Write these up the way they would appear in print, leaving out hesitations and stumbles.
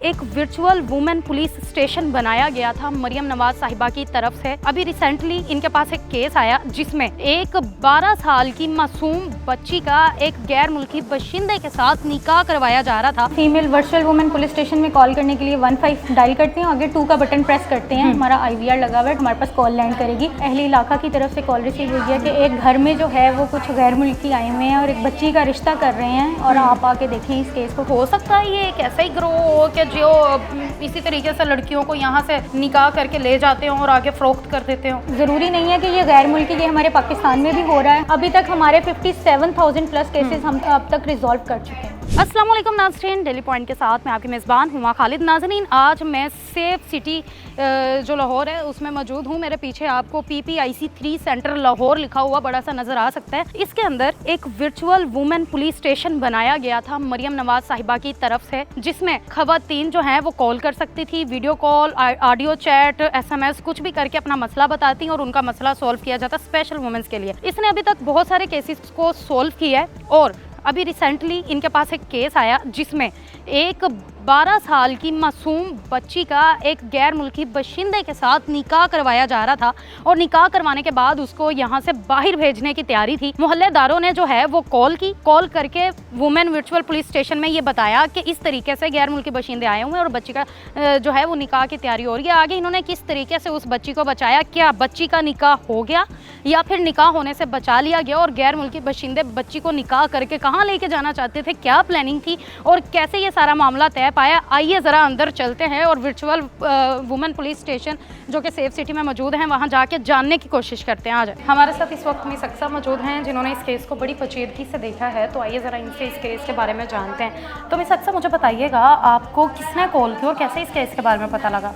एक virtual women police station बनाया गया था मरियम नवाज साहिबा की तरफ से। अभी रिसेंटली इनके पास एक केस आया जिसमें एक 12 साल की मासूम बच्ची का एक गैर मुल्की बाशिंदे के साथ निकाह करवाया जा रहा था। Female virtual women police station में कॉल करने के लिए 15 डायल करते हैं, आगे 2 का बटन प्रेस करते हैं, हमारा IVR लगा हुआ है, हमारे पास कॉल लैंड करेगी। अहले इलाका की तरफ से कॉल रिसीव हुई है कि एक घर में जो है वो कुछ गैर मुल्की आए हुए हैं और एक बच्ची का रिश्ता कर रहे हैं और आप आके देखें इस केस को। हो सकता है ये एक ऐसा ही ग्रोह हो कि जो इसी तरीके से लड़कियों को यहाँ से निकाह करके ले जाते हो और आगे फरोख्त कर देते हो। ज़रूरी नहीं है कि ये गैर मुल्की, ये हमारे पाकिस्तान में भी हो रहा है। अभी तक हमारे 57,000 प्लस केसेस हम अब तक रिजॉल्व कर चुके हैं। अस्सलाम वालेकुम नाज़रीन, डेली पॉइंट के साथ मैं आपकी मेज़बान हुमा खालिद। नाज़रीन, आज मैं सेफ सिटी जो लाहौर है उसमें मौजूद हूँ। मेरे पीछे आपको PPIC 3 सेंटर लाहौर लिखा हुआ बड़ा सा नज़र आ सकता है। इसके अंदर एक वर्चुअल वुमेन पुलिस स्टेशन बनाया गया था मरियम नवाज साहिबा की तरफ से, जिसमें खवातीन जो हैं वो कॉल कर सकती थी, video call, audio chat, SMS कुछ भी करके अपना मसला बताती और उनका मसला सॉल्व किया जाता स्पेशल वुमेन्स के लिए। इसने अभी तक बहुत सारे केसेस को सॉल्व किया है और अभी रिसेंटली इनके पास एक केस आया जिसमें एक 12 साल की मासूम बच्ची का एक गैर मुल्की बाशिंदे के साथ निकाह करवाया जा रहा था और निकाह करवाने के बाद उसको यहाँ से बाहर भेजने की तैयारी थी। मोहल्लेदारों ने जो है वो कॉल करके वुमेन वर्चुअल पुलिस स्टेशन में ये बताया कि इस तरीके से गैर मुल्की बाशिंदे आए हुए हैं और बच्ची का जो है वो निकाह की तैयारी हो रही है। आगे इन्होंने किस तरीके से उस बच्ची को बचाया, क्या बच्ची का निकाह हो गया या फिर निकाह होने से बचा लिया गया और गैर मुल्की बाशिंदे बच्ची को निकाह करके कहाँ लेके जाना चाहते थे, क्या प्लानिंग थी और कैसे ये सारा मामला तय पाया। आइए ज़रा अंदर चलते हैं और वर्चुअल वुमेन पुलिस स्टेशन जो कि सेफ सिटी में मौजूद हैं वहाँ जाके जानने की कोशिश करते हैं। आ जाए। हमारे साथ इस वक्त मिस अक्सा मौजूद हैं जिन्होंने इस केस को बड़ी पेचीदगी से देखा है, तो आइए ज़रा इनसे इस केस के बारे में जानते हैं। तो मिस अक्सा, मुझे बताइएगा आपको किसने कॉल की और कैसे इस केस के बारे में पता लगा?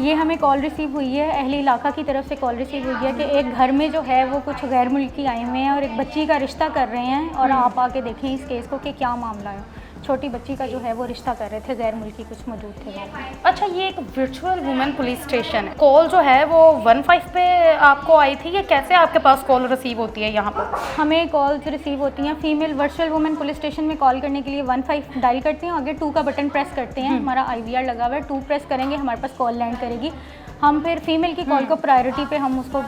ये हमें कॉल रिसीव हुई है, अहले इलाका की तरफ से कॉल रिसीव हुई है कि एक घर में जो है वो कुछ गैर मुल्की आए हुए हैं और एक बच्ची का रिश्ता कर रहे हैं और आप आके देखें इस केस को कि क्या मामला है। छोटी बच्ची का जो है वो रिश्ता कर रहे थे, गैर मुल्की कुछ मौजूद थे वो। अच्छा, ये एक वर्चुअल वुमेन पुलिस स्टेशन है, कॉल जो है वो 15 पे आपको आई थी, ये कैसे आपके पास कॉल रिसीव होती है? यहाँ पर हमें कॉल्स रिसीव होती हैं, female virtual women police station में कॉल करने के लिए 15 डायल करते हैं, आगे 2 का बटन प्रेस करते हैं, हमारा IVR लगा हुआ है, 2 प्रेस करेंगे, हमारे पास कॉल लैंड करेगी। हम फिर फीमेल की कॉल को प्रायोरिटी पे हम उसको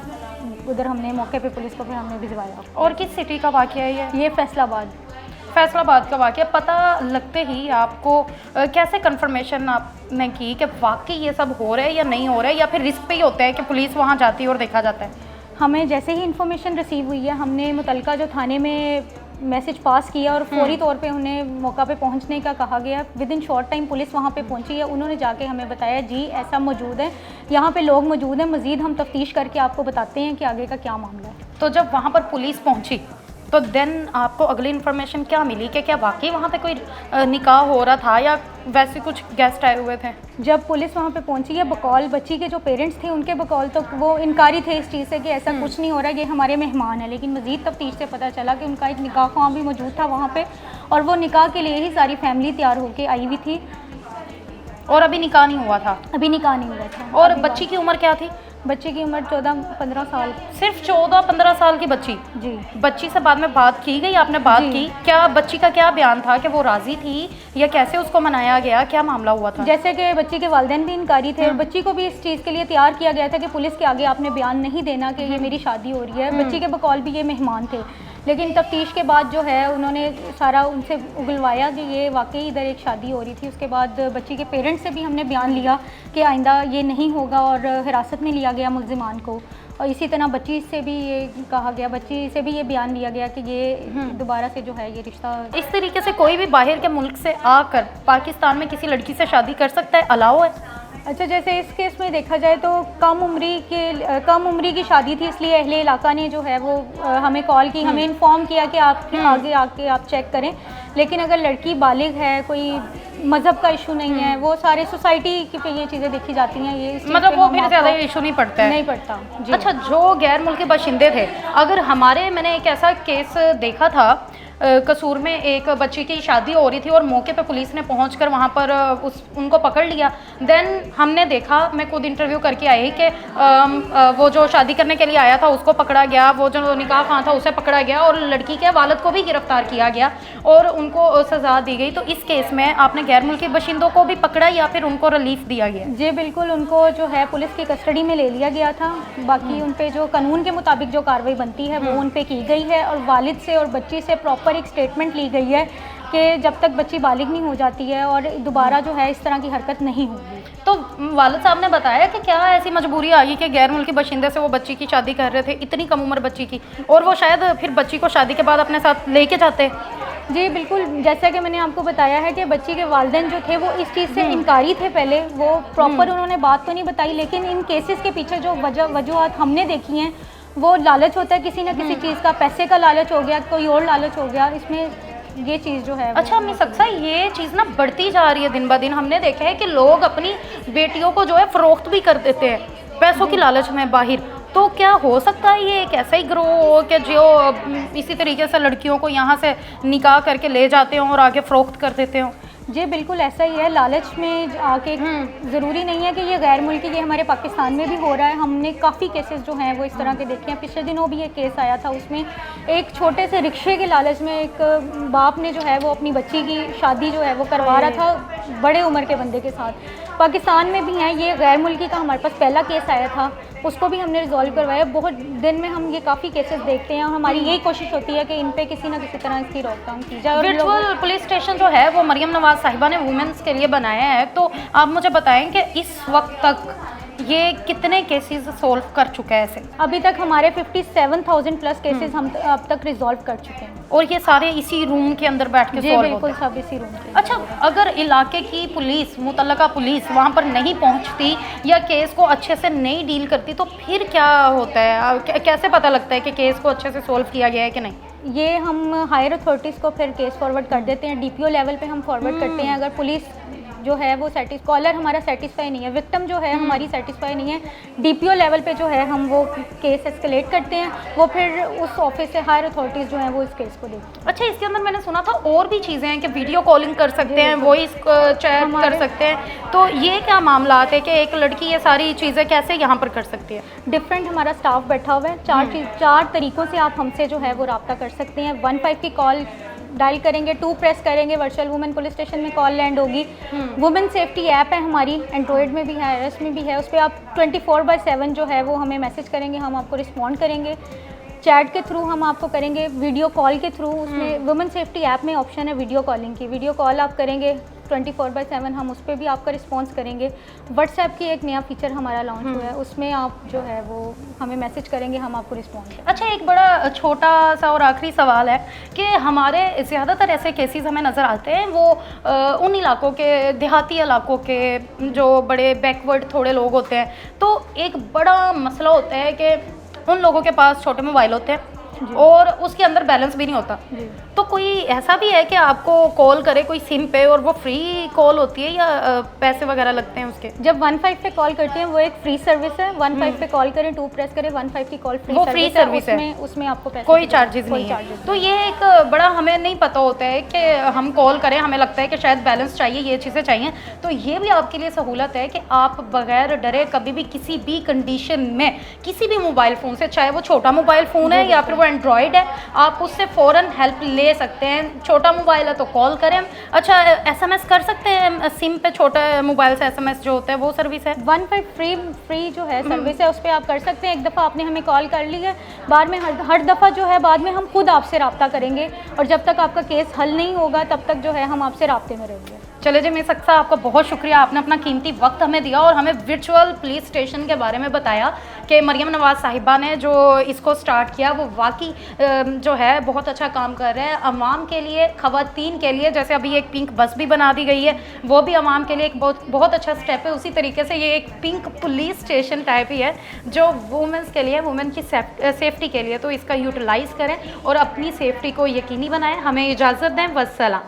उधर हमने मौके पे पुलिस को फिर हमने भिजवाया। और किस सिटी का वाक़या है ये फैसलाबाद का वाक़या। पता लगते ही आपको कैसे कंफर्मेशन आपने की कि वाकई ये सब हो रहा है या नहीं हो रहा है, या फिर रिस्क पे ही होता है कि पुलिस वहाँ जाती है और देखा जाता है? हमें जैसे ही इन्फॉर्मेशन रिसीव हुई है हमने मुतलका जो थाने में मैसेज पास किया और फौरी तौर पे उन्हें मौका पे पहुंचने का कहा गया। With in short time police वहां पे पहुंची है, उन्होंने जाके हमें बताया जी ऐसा मौजूद है, यहाँ पे लोग मौजूद हैं, मज़ीद हम तफ्तीश करके आपको बताते हैं कि आगे का क्या मामला है। तो जब वहाँ पर पुलिस पहुँची तो देन आपको अगली इन्फॉर्मेशन क्या मिली कि क्या वाकई वहाँ पे कोई निकाह हो रहा था या वैसे कुछ गेस्ट आए हुए थे? जब पुलिस वहाँ पे पहुंची है, बकौल बच्ची के जो पेरेंट्स थे उनके बकौल तो वो इनकारी थे इस चीज़ से कि ऐसा कुछ नहीं हो रहा, ये हमारे मेहमान है। लेकिन मज़ीद तफ्तीश से पता चला कि उनका एक निकाह ख्वाह भी मौजूद था वहाँ पे और वो निकाह के लिए ही सारी फैमिली तैयार होकर आई हुई थी और अभी निकाह नहीं हुआ था? अभी निकाह नहीं हुआ था। और बच्ची की उम्र क्या थी? बच्चे की उम्र 14-15 साल। सिर्फ 14-15 साल की बच्ची? जी। बच्ची से बाद में बात की गई, आपने बात की? क्या बच्ची का क्या बयान था कि वो राजी थी या कैसे उसको मनाया गया, क्या मामला हुआ था? जैसे कि बच्ची के वालिदैन भी इनकारी थे और बच्ची को भी इस चीज़ के लिए तैयार किया गया था कि पुलिस के आगे आपने बयान नहीं देना कि ये मेरी शादी हो रही है। बच्ची के बकौल भी ये मेहमान थे, लेकिन तफ्तीश के बाद जो है उन्होंने सारा उनसे उगलवाया कि ये वाकई इधर एक शादी हो रही थी। उसके बाद बच्ची के पेरेंट्स से भी हमने बयान लिया कि आइंदा ये नहीं होगा और हिरासत में लिया गया मुल्ज़िमान को। और इसी तरह बच्ची से भी ये कहा गया, बच्ची से भी ये बयान लिया गया कि ये दोबारा से जो है ये रिश्ता। इस तरीके से कोई भी बाहर के मुल्क से आकर पाकिस्तान में किसी लड़की से शादी कर सकता है? अलाउ है? अच्छा, जैसे इस केस में देखा जाए तो कम उम्री की शादी थी, इसलिए अहले इलाका ने जो है वो हमें कॉल की, हमें इन्फॉर्म किया कि आप आगे आके आप चेक करें। लेकिन अगर लड़की बालिग है, कोई मज़हब का इशू नहीं है, वो सारे सोसाइटी की पे ये चीज़ें देखी जाती हैं। ये मतलब वो फिर ज़्यादा इशू नहीं पड़ता है? नहीं पड़ता जी। अच्छा, जो गैर मुल्की बाशिंदे थे, अगर मैंने एक ऐसा केस देखा था कसूर में एक बच्ची की शादी हो रही थी और मौके पे पुलिस ने पहुंचकर वहां पर उनको पकड़ लिया। देन हमने देखा, मैं खुद इंटरव्यू करके आई कि वो जो शादी करने के लिए आया था उसको पकड़ा गया, वो जो निकाह खां था उसे पकड़ा गया और लड़की के वालिद को भी गिरफ्तार किया गया और उनको सज़ा दी गई। तो इस केस में आपने गैर मुल्की बशिंदों को भी पकड़ा या फिर उनको रिलीफ दिया गया? जी बिल्कुल, उनको जो है पुलिस की कस्टडी में ले लिया गया था। बाकी उन पे जो कानून के मुताबिक जो कार्रवाई बनती है वो उन पे की गई है और वालिद से और बच्ची से प्रॉपर एक स्टेटमेंट ली गई है कि जब तक बच्ची बालिग नहीं हो जाती है और दोबारा जो है इस तरह की हरकत नहीं होगी। तो वालिद साहब ने बताया कि क्या ऐसी मजबूरी आ गई कि गैर मुल्की बशिंदे से वो बच्ची की शादी कर रहे थे, इतनी कम उम्र बच्ची की, और वो शायद फिर बच्ची को शादी के बाद अपने साथ लेके जाते? जी बिल्कुल, जैसा कि मैंने आपको बताया है कि बच्ची के वालिदैन जो थे वो इस चीज़ से इनकारी थे। पहले वो प्रॉपर उन्होंने बात तो नहीं बताई, लेकिन इन केसेस के पीछे जो वजूहत हमने देखी हैं वो लालच होता है किसी न किसी चीज़ का, पैसे का लालच हो गया, कोई और लालच हो गया, इसमें ये चीज़ जो है। अच्छा अम्मी सक्सा, ये चीज़ ना बढ़ती जा रही है दिन ब दिन। हमने देखा है कि लोग अपनी बेटियों को जो है फ़रोख्त भी कर देते हैं पैसों की लालच में बाहर। तो क्या हो सकता है ये एक ऐसा ही ग्रोह हो कि जो इसी तरीके से लड़कियों को यहाँ से निकाह करके ले जाते हों और आगे फ़रोख्त कर देते हों? जी बिल्कुल ऐसा ही है, लालच में आके ज़रूरी नहीं है कि ये गैर मुल्की, ये हमारे पाकिस्तान में भी हो रहा है। हमने काफ़ी केसेस जो हैं वो इस तरह के देखे हैं। पिछले दिनों भी एक केस आया था, उसमें एक छोटे से रिक्शे के लालच में एक बाप ने जो है वो अपनी बच्ची की शादी जो है वो करवा रहा था बड़े उम्र के बंदे के साथ। पाकिस्तान में भी हैं, ये गैर मुल्की का हमारे पास पहला केस आया था, उसको भी हमने रिजॉल्व करवाया। बहुत दिन में हम ये काफ़ी केसेस देखते हैं और हमारी यही कोशिश होती है कि इन पे किसी न किसी तरह इसकी रोकथाम की जाए। वर्चुअल पुलिस स्टेशन जो है वो मरियम नवाज़ साहिबा ने वुमेन्स के लिए बनाया है, तो आप मुझे बताएं कि इस वक्त तक ये कितने केसेस सोल्व कर चुका है ऐसे? अभी तक हमारे 57,000 प्लस केसेस हम अब तक रिजॉल्व कर चुके हैं और ये सारे इसी रूम के अंदर बैठ के जी बिल्कुल, सब इसी रूम के। अच्छा, अगर इलाके की पुलिस, मुतल्लका पुलिस वहाँ पर नहीं पहुँचती या केस को अच्छे से नहीं डील करती तो फिर क्या होता है? कैसे पता लगता है कि केस को अच्छे से सोल्व किया गया है कि नहीं? ये हम हायर अथॉरिटीज़ को फिर केस फॉरवर्ड कर देते हैं, डीपीओ लेवल पे हम फॉरवर्ड करते हैं। अगर पुलिस जो है वो कॉलर हमारा सेटिस्फाई नहीं है, विक्टिम जो है हमारी सेटिस्फाई नहीं है, डीपीओ लेवल पे जो है हम वो केस एस्केलेट करते हैं, वो फिर उस ऑफिस से हायर अथॉरिटीज़ जो हैं वो इस केस को देखती हैं। अच्छा, इसके अंदर मैंने सुना था और भी चीज़ें हैं कि वीडियो कॉलिंग कर सकते हैं, वॉइस चैट कर सकते हैं, तो ये क्या मामला है कि एक लड़की ये सारी चीज़ें कैसे यहाँ पर कर सकती है? डिफरेंट हमारा स्टाफ बैठा हुआ है, चार तरीक़ों से आप हमसे जो है वो रब्ता कर सकते हैं। 15 की कॉल डायल करेंगे, 2 प्रेस करेंगे, वर्चुअल वुमेन पुलिस स्टेशन में कॉल लैंड होगी। वुमेन सेफ्टी ऐप है हमारी, एंड्रॉयड में भी है, iOS में भी है, उस पर आप 24/7 जो है वो हमें मैसेज करेंगे, हम आपको रिस्पॉन्ड करेंगे। चैट के थ्रू हम आपको करेंगे, वीडियो कॉल के थ्रू, उसमें वुमेन सेफ्टी ऐप में ऑप्शन है वीडियो कॉलिंग की, वीडियो कॉल आप करेंगे 24/7, हम उस पर भी आपका रिस्पांस करेंगे। व्हाट्सएप की एक नया फीचर हमारा लॉन्च हुआ है, उसमें आप जो है वो हमें मैसेज करेंगे, हम आपको रिस्पॉन्स करेंगे। अच्छा, एक बड़ा छोटा सा और आखिरी सवाल है कि हमारे ज़्यादातर ऐसे केसेस हमें नज़र आते हैं वो उन इलाकों के, देहाती इलाकों के जो बड़े बैकवर्ड थोड़े लोग होते हैं, तो एक बड़ा मसला होता है कि उन लोगों के पास छोटे मोबाइल होते हैं और उसके अंदर बैलेंस भी नहीं होता। तो कोई ऐसा भी है कि आपको कॉल करे कोई सिम पे और वो फ्री कॉल होती है या पैसे वगैरह लगते हैं उसके? जब 15 पे कॉल करते हैं वो एक फ्री सर्विस है, 15 पे कॉल करें, 2 प्रेस करें, 15 की कॉल फ्री, वो फ्री सर्विस है, उसमें आपको पैसे कोई चार्जेस नहीं है। तो ये एक बड़ा हमें नहीं पता होता है कि हम कॉल करें, हमें लगता है कि शायद बैलेंस चाहिए, ये चीज़ें चाहिए, तो ये भी आपके लिए सहूलत है कि आप बगैर डरे कभी भी किसी भी कंडीशन में किसी भी मोबाइल फ़ोन से, चाहे वो छोटा मोबाइल फ़ोन है या फिर वो एंड्रॉयड है, आप उससे फ़ौरन हेल्प ले सकते हैं। छोटा मोबाइल है तो कॉल करें। अच्छा, SMS कर सकते हैं सिम पे, छोटा मोबाइल से SMS जो होता है वो सर्विस है? 15 फ्री जो है सर्विस है, उस पर आप कर सकते हैं। एक दफ़ा आपने हमें कॉल कर ली है, बाद में हर दफ़ा जो है बाद में हम खुद आपसे रब्ता करेंगे और जब तक आपका केस हल नहीं होगा तब तक जो है हम आपसे रब्ते में रहेंगे। चले जी, मिस सक्सा, आपका बहुत शुक्रिया, आपने अपना कीमती वक्त हमें दिया और हमें वर्चुअल पुलिस स्टेशन के बारे में बताया कि मरियम नवाज़ साहिबा ने जो इसको स्टार्ट किया वो वाकई जो है बहुत अच्छा काम कर रहे हैं अवाम के लिए, ख़वातीन के लिए। जैसे अभी एक पिंक बस भी बना दी गई है, वो भी अवाम के लिए एक बहुत अच्छा स्टेप है। उसी तरीके से ये एक पिंक पुलिस स्टेशन टाइप ही है जो वुमेंस के लिए, वुमेन की सेफ्टी के लिए, तो इसका यूटिलाइज़ करें और अपनी सेफ्टी को यकीनी बनाएं। हमें इजाज़त दें, वस्सलाम।